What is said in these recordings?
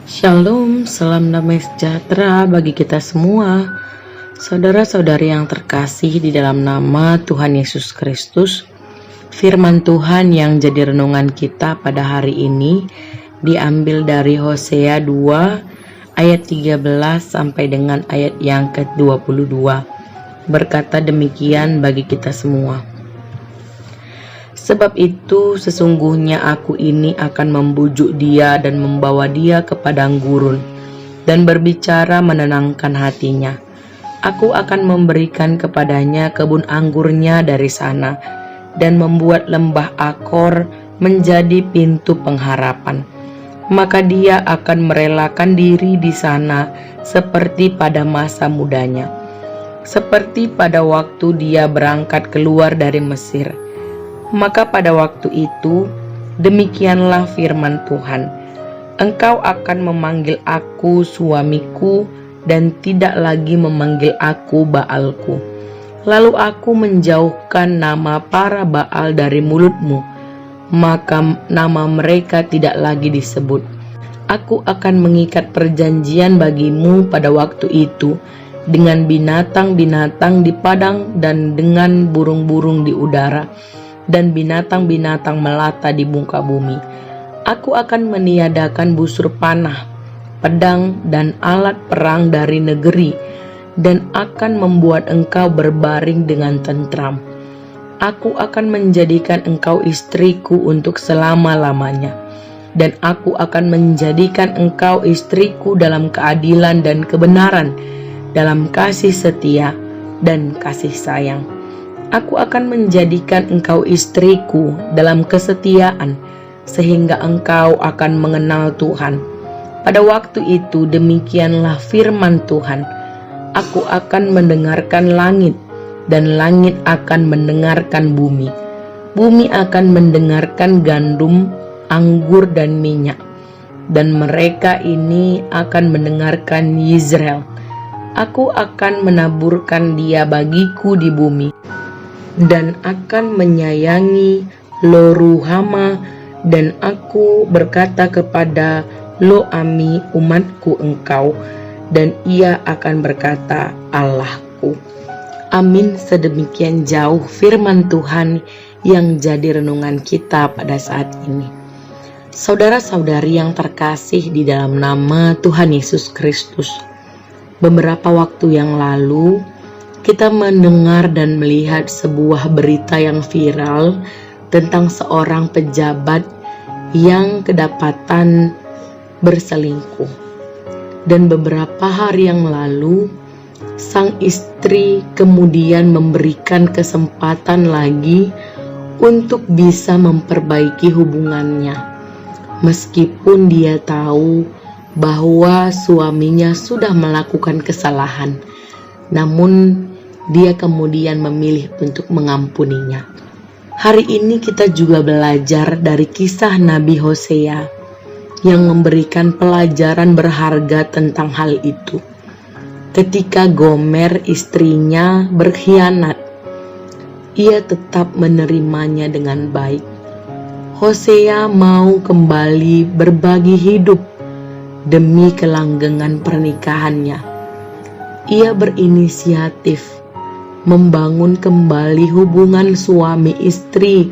Shalom, salam damai sejahtera bagi kita semua. Saudara-saudari yang terkasih di dalam nama Tuhan Yesus Kristus, firman Tuhan yang jadi renungan kita pada hari ini diambil dari Hosea 2 ayat 13 sampai dengan ayat yang ke-22. Berkata demikian bagi kita semua. Sebab itu sesungguhnya aku ini akan membujuk dia dan membawa dia ke padang gurun dan berbicara menenangkan hatinya. Aku akan memberikan kepadanya kebun anggurnya dari sana dan membuat lembah Akor menjadi pintu pengharapan. Maka dia akan merelakan diri di sana seperti pada masa mudanya, seperti pada waktu dia berangkat keluar dari Mesir. Maka pada waktu itu, demikianlah firman Tuhan, engkau akan memanggil aku suamiku dan tidak lagi memanggil aku Baalku. Lalu aku menjauhkan nama para Baal dari mulutmu, maka nama mereka tidak lagi disebut. Aku akan mengikat perjanjian bagimu pada waktu itu dengan binatang-binatang di padang dan dengan burung-burung di udara dan binatang-binatang melata di muka bumi. Aku akan meniadakan busur panah, pedang, dan alat perang dari negeri, dan akan membuat engkau berbaring dengan tentram. Aku akan menjadikan engkau istriku untuk selama-lamanya, dan aku akan menjadikan engkau istriku dalam keadilan dan kebenaran, dalam kasih setia dan kasih sayang. Aku akan menjadikan engkau istriku dalam kesetiaan, sehingga engkau akan mengenal Tuhan. Pada waktu itu demikianlah firman Tuhan, aku akan mendengarkan langit, dan langit akan mendengarkan bumi. Bumi akan mendengarkan gandum, anggur, dan minyak, dan mereka ini akan mendengarkan Yizreel. Aku akan menaburkan dia bagiku di bumi, dan akan menyayangi Lo-ruhama, dan aku berkata kepada Lo-ami, umatku engkau, dan ia akan berkata, Allahku. Amin. Sedemikian jauh firman Tuhan yang jadi renungan kita pada saat ini. Saudara-saudari yang terkasih di dalam nama Tuhan Yesus Kristus, beberapa waktu yang lalu kita mendengar dan melihat sebuah berita yang viral tentang seorang pejabat yang kedapatan berselingkuh. Dan beberapa hari yang lalu, sang istri kemudian memberikan kesempatan lagi untuk bisa memperbaiki hubungannya. Meskipun dia tahu bahwa suaminya sudah melakukan kesalahan, namun dia kemudian memilih untuk mengampuninya. Hari ini kita juga belajar dari kisah Nabi Hosea yang memberikan pelajaran berharga tentang hal itu. Ketika Gomer istrinya berkhianat, ia tetap menerimanya dengan baik. Hosea mau kembali berbagi hidup demi kelanggengan pernikahannya. Ia berinisiatif membangun kembali hubungan suami istri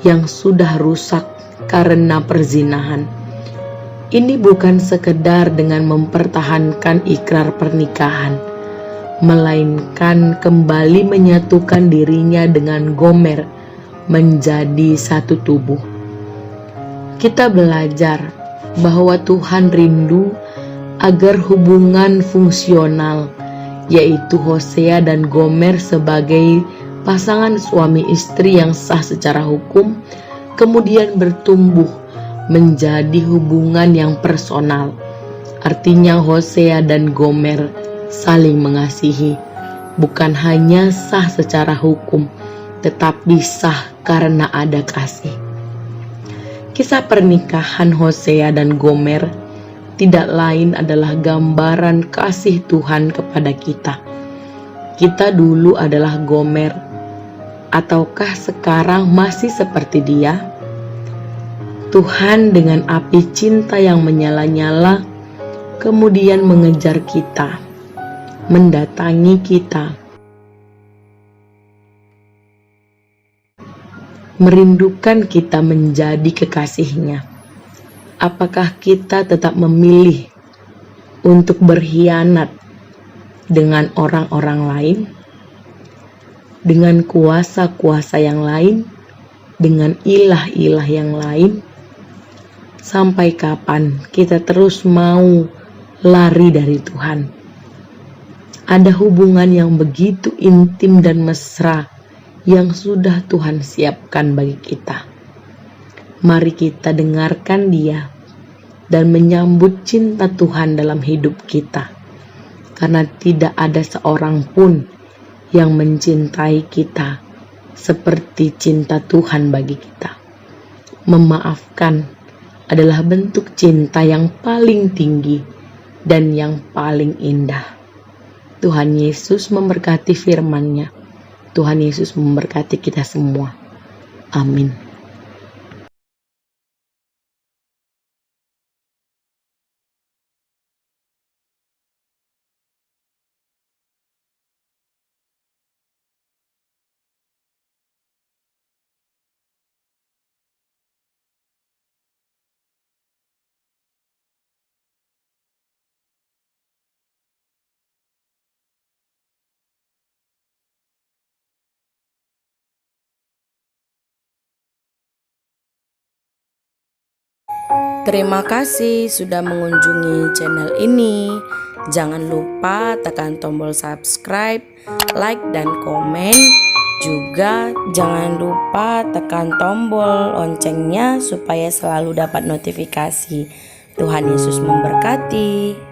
yang sudah rusak karena perzinahan. Ini bukan sekedar dengan mempertahankan ikrar pernikahan, melainkan kembali menyatukan dirinya dengan Gomer menjadi satu tubuh. Kita belajar bahwa Tuhan rindu agar hubungan fungsional, yaitu Hosea dan Gomer sebagai pasangan suami istri yang sah secara hukum, kemudian bertumbuh menjadi hubungan yang personal. Artinya Hosea dan Gomer saling mengasihi, bukan hanya sah secara hukum, tetapi sah karena ada kasih. Kisah pernikahan Hosea dan Gomer tidak lain adalah gambaran kasih Tuhan kepada kita. Kita dulu adalah Gomer, ataukah sekarang masih seperti dia? Tuhan dengan api cinta yang menyala-nyala kemudian mengejar kita, mendatangi kita, merindukan kita menjadi kekasihnya. Apakah kita tetap memilih untuk berkhianat dengan orang-orang lain, dengan kuasa-kuasa yang lain, dengan ilah-ilah yang lain? Sampai kapan kita terus mau lari dari Tuhan? Ada hubungan yang begitu intim dan mesra yang sudah Tuhan siapkan bagi kita. Mari kita dengarkan Dia dan menyambut cinta Tuhan dalam hidup kita. Karena tidak ada seorang pun yang mencintai kita seperti cinta Tuhan bagi kita. Memaafkan adalah bentuk cinta yang paling tinggi dan yang paling indah. Tuhan Yesus memberkati firman-Nya. Tuhan Yesus memberkati kita semua. Amin. Terima kasih sudah mengunjungi channel ini. Jangan lupa tekan tombol subscribe, like, dan komen. Juga jangan lupa tekan tombol loncengnya supaya selalu dapat notifikasi. Tuhan Yesus memberkati.